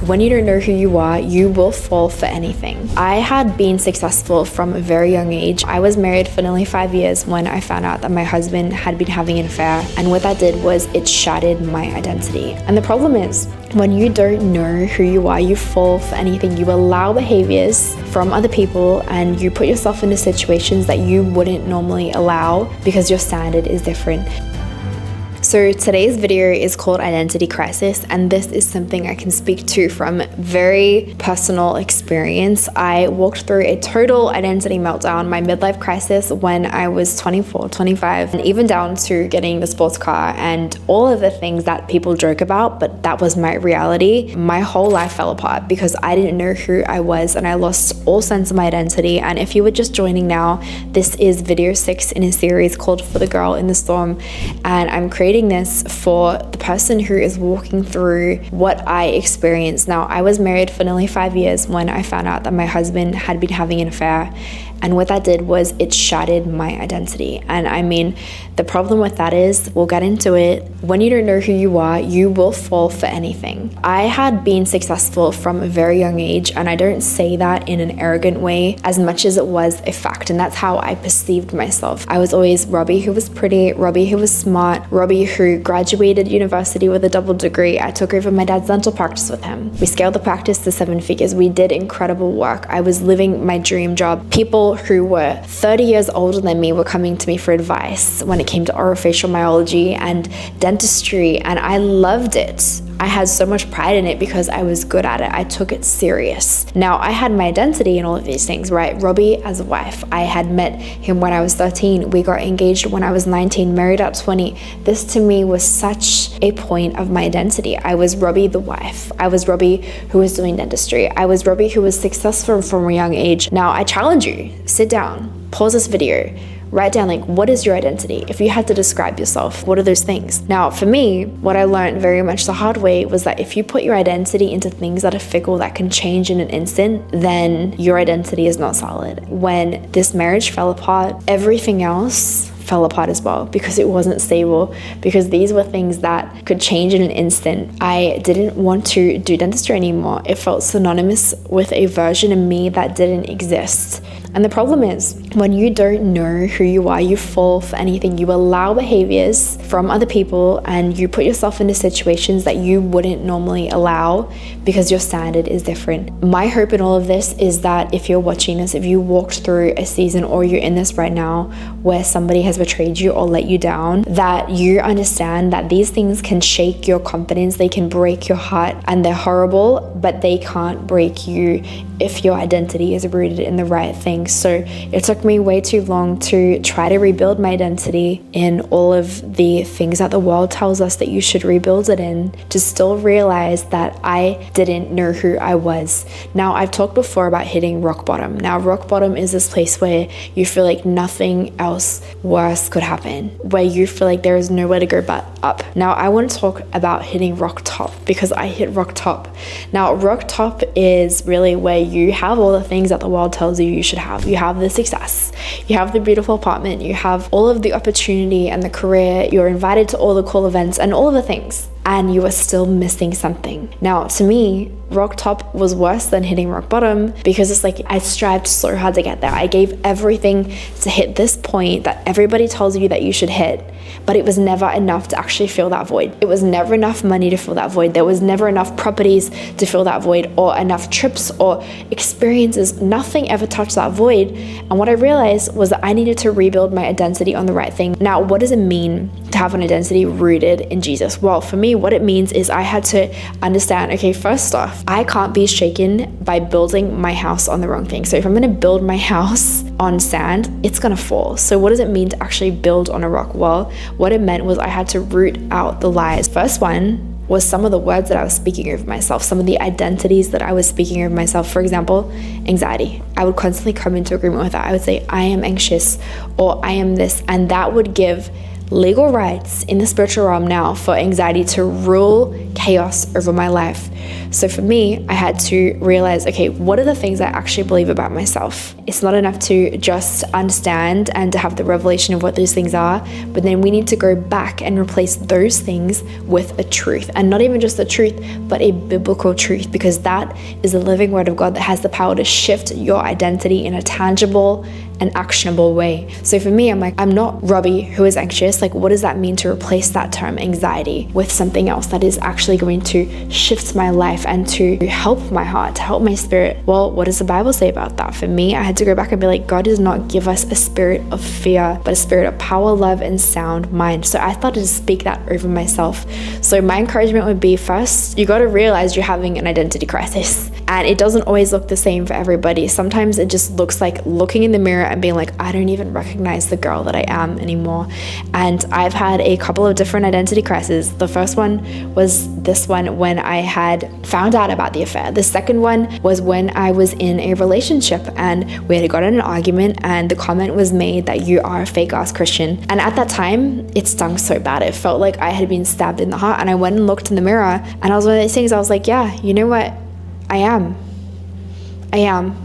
When you don't know who you are, you will fall for anything. I had been successful from a very young age. I was married for nearly 5 years when I found out that my husband had been having an affair, and what that did was it shattered my identity. And the problem is, when you don't know who you are, you fall for anything. You allow behaviors from other people and you put yourself into situations that you wouldn't normally allow because your standard is different. So today's video is called Identity Crisis, and this is something I can speak to from very personal experience. I walked through a total identity meltdown, my midlife crisis, when I was 24, 25, and even down to getting the sports car and all of the things that people joke about, but that was my reality. My whole life fell apart because I didn't know who I was and I lost all sense of my identity. And if you were just joining now, this is video 6 in a series called For the Girl in the Storm, and I'm creating this for the person who is walking through what I experienced. Now, I was married for nearly 5 years when I found out that my husband had been having an affair, and what that did was it shattered my identity. And I mean, the problem with that is, we'll get into it, when you don't know who you are, you will fall for anything. I had been successful from a very young age, and I don't say that in an arrogant way as much as it was a fact, and that's how I perceived myself. I was always Robbie who was pretty, Robbie who was smart, Robbie who graduated university with a double degree. I took over my dad's dental practice with him. We scaled the practice to 7 figures. We did incredible work. I was living my dream job. People who were 30 years older than me were coming to me for advice when it came to orofacial myology and dentistry, and I loved it. I had so much pride in it because I was good at it. I took it serious. Now, I had my identity in all of these things, right? Robbie as a wife. I had met him when I was 13. We got engaged when I was 19, married at 20. This to me was such a point of my identity. I was Robbie the wife. I was Robbie who was doing dentistry. I was Robbie who was successful from a young age. Now, I challenge you, sit down, pause this video, write down, like, what is your identity? If you had to describe yourself, what are those things? Now, for me, what I learned very much the hard way was that if you put your identity into things that are fickle, that can change in an instant, then your identity is not solid. When this marriage fell apart, everything else fell apart as well, because it wasn't stable, because these were things that could change in an instant. I didn't want to do dentistry anymore. It felt synonymous with a version of me that didn't exist. And the problem is, when you don't know who you are, you fall for anything. You allow behaviors from other people and you put yourself into situations that you wouldn't normally allow because your standard is different. My hope in all of this is that if you're watching this, if you walked through a season or you're in this right now where somebody has betrayed you or let you down, that you understand that these things can shake your confidence, they can break your heart, and they're horrible, but they can't break you if your identity is rooted in the right things. So it took me way too long to try to rebuild my identity in all of the things that the world tells us that you should rebuild it in, to still realize that I didn't know who I was. Now, I've talked before about hitting rock bottom. Now, rock bottom is this place where you feel like nothing else worse could happen, where you feel like there is nowhere to go but up. Now, I want to talk about hitting rock top, because I hit rock top. Now, rock top is really where you have all the things that the world tells you should have. You have the success, you have the beautiful apartment, you have all of the opportunity and the career, you're invited to all the cool events and all of the things, and you are still missing something. Now, to me, rock top was worse than hitting rock bottom, because it's like I strived so hard to get there. I gave everything to hit this point that everybody tells you that you should hit, but it was never enough to actually fill that void. It was never enough money to fill that void. There was never enough properties to fill that void, or enough trips or experiences. Nothing ever touched that void. And what I realized was that I needed to rebuild my identity on the right thing. Now, what does it mean to have an identity rooted in Jesus? Well, for me, what it means is I had to understand, okay, first off, I can't be shaken by building my house on the wrong thing. So if I'm going to build my house on sand, it's going to fall. So what does it mean to actually build on a rock? Well, what it meant was I had to root out the lies. First one was some of the words that I was speaking over myself, some of the identities that I was speaking over myself. For example, anxiety. I would constantly come into agreement with that. I would say, I am anxious, or I am this, and that would give legal rights in the spiritual realm now for anxiety to rule chaos over my life. So for me, I had to realize, okay, what are the things I actually believe about myself? It's not enough to just understand and to have the revelation of what those things are, but then we need to go back and replace those things with a truth. And not even just a truth, but a biblical truth, because that is the living word of God that has the power to shift your identity in a tangible and actionable way. So for me, I'm like, I'm not Robbie who is anxious. Like, what does that mean to replace that term anxiety with something else that is actually going to shift my life and to help my heart, to help my spirit? Well, what does the Bible say about that? For me, I had to go back and be like, God does not give us a spirit of fear, but a spirit of power, love, and sound mind. So I started to speak that over myself. So my encouragement would be, first, you got to realize you're having an identity crisis. And it doesn't always look the same for everybody. Sometimes it just looks like looking in the mirror and being like, I don't even recognize the girl that I am anymore. And I've had a couple of different identity crises. The first one was this one when I had found out about the affair. The second one was when I was in a relationship and we had gotten in an argument and the comment was made that you are a fake ass Christian. And at that time, it stung so bad. It felt like I had been stabbed in the heart. And I went and looked in the mirror and I was one of those things, I was like, yeah, you know what? I am,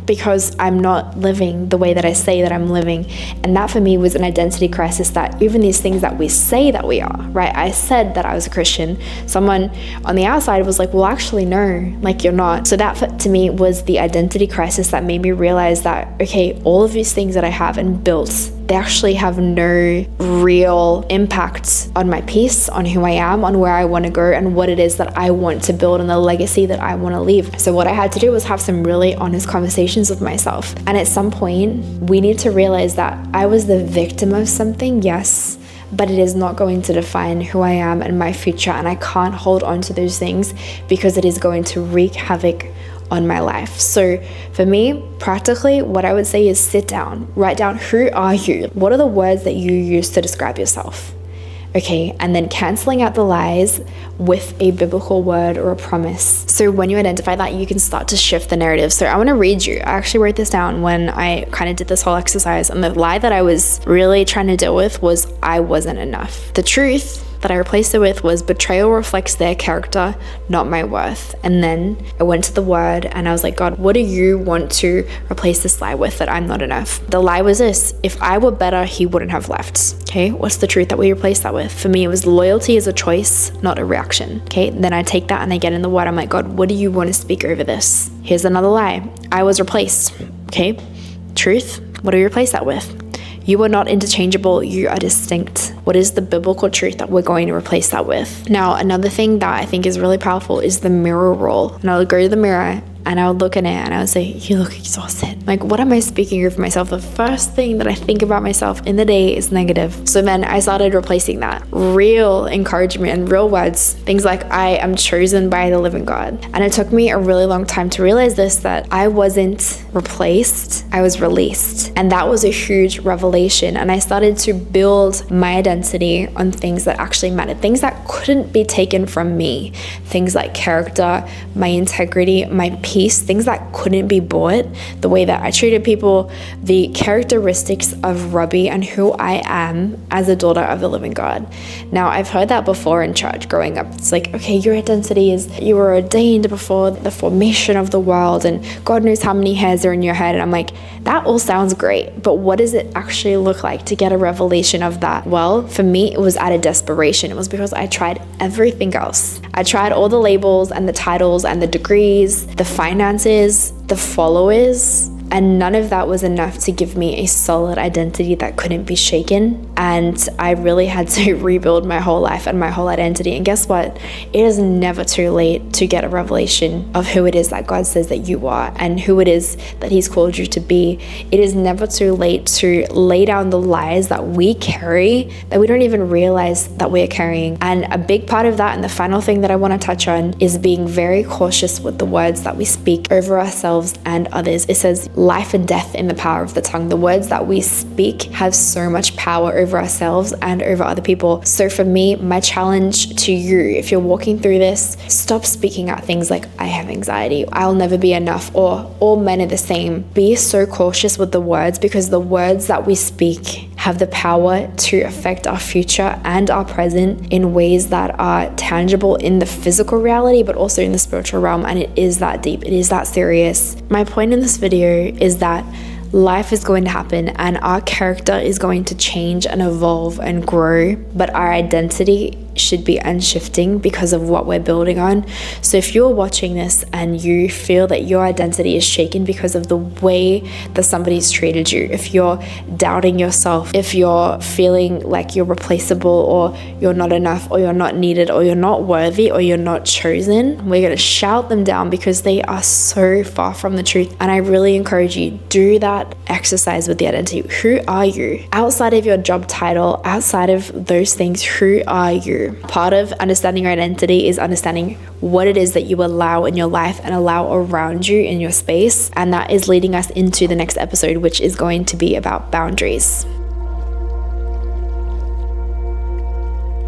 because I'm not living the way that I say that I'm living. And that for me was an identity crisis, that even these things that we say that we are, right? I said that I was a Christian. Someone on the outside was like, well, actually, no, like you're not. So that to me was the identity crisis that made me realize that, okay, all of these things that I have and built, they actually have no real impact on my peace, on who I am, on where I want to go, and what it is that I want to build and the legacy that I want to leave. So what I had to do was have some really honest conversations with myself. And at some point, we need to realize that I was the victim of something, yes, but it is not going to define who I am and my future. And I can't hold on to those things because it is going to wreak havoc on my life. So for me, practically, what I would say is sit down, write down, who are you? What are the words that you use to describe yourself? Okay, and then canceling out the lies with a biblical word or a promise. So when you identify that, you can start to shift the narrative. So I want to read you. I actually wrote this down when I kind of did this whole exercise, and the lie that I was really trying to deal with was I wasn't enough. The truth that I replaced it with was betrayal reflects their character, not my worth. And then I went to the word and I was like, God, what do you want to replace this lie with, that I'm not enough? The lie was this: if I were better, he wouldn't have left. Okay, what's the truth that we replaced that with? For me, it was loyalty is a choice, not a reaction. Okay, then I take that and I get in the word. I'm like, God, what do you want to speak over this? Here's another lie: I was replaced. Okay, truth, what do we replace that with? You are not interchangeable, you are distinct. What is the biblical truth that we're going to replace that with? Now, another thing that I think is really powerful is the mirror rule. And I would go to the mirror and I would look in it and I would say, you look exhausted. Like, what am I speaking of myself? The first thing that I think about myself in the day is negative. So then I started replacing that. Real encouragement and real words. Things like, I am chosen by the living God. And it took me a really long time to realize this, that I wasn't replaced, I was released. And that was a huge revelation. And I started to build my identity on things that actually mattered. Things that couldn't be taken from me. Things like character, my integrity, my peace, things that couldn't be bought, the way that I treated people, the characteristics of Robbie and who I am as a daughter of the living God. Now, I've heard that before in church growing up. It's like, okay, your identity is you were ordained before the formation of the world and God knows how many hairs are in your head. And I'm like, that all sounds great, but what does it actually look like to get a revelation of that? Well, for me, it was out of desperation. It was because I tried everything else. I tried all the labels and the titles and the degrees, the finances, the followers, and none of that was enough to give me a solid identity that couldn't be shaken. And I really had to rebuild my whole life and my whole identity. And guess what? It is never too late to get a revelation of who it is that God says that you are and who it is that He's called you to be. It is never too late to lay down the lies that we carry that we don't even realize that we are carrying. And a big part of that, and the final thing that I want to touch on, is being very cautious with the words that we speak over ourselves and others. It says, life and death in the power of the tongue. The words that we speak have so much power over ourselves and over other people. So for me, my challenge to you, if you're walking through this, stop speaking out things like, I have anxiety, I'll never be enough, or all men are the same. Be so cautious with the words, because the words that we speak have the power to affect our future and our present in ways that are tangible in the physical reality, but also in the spiritual realm. And it is that deep, it is that serious. My point in this video is that life is going to happen and our character is going to change and evolve and grow, but our identity should be unshifting because of what we're building on. So if you're watching this and you feel that your identity is shaken because of the way that somebody's treated you, if you're doubting yourself, if you're feeling like you're replaceable or you're not enough or you're not needed or you're not worthy or you're not chosen, we're going to shout them down because they are so far from the truth. And I really encourage you, do that exercise with the identity. Who are you? Outside of your job title, outside of those things, who are you? Part of understanding your identity is understanding what it is that you allow in your life and allow around you in your space. And that is leading us into the next episode, which is going to be about boundaries.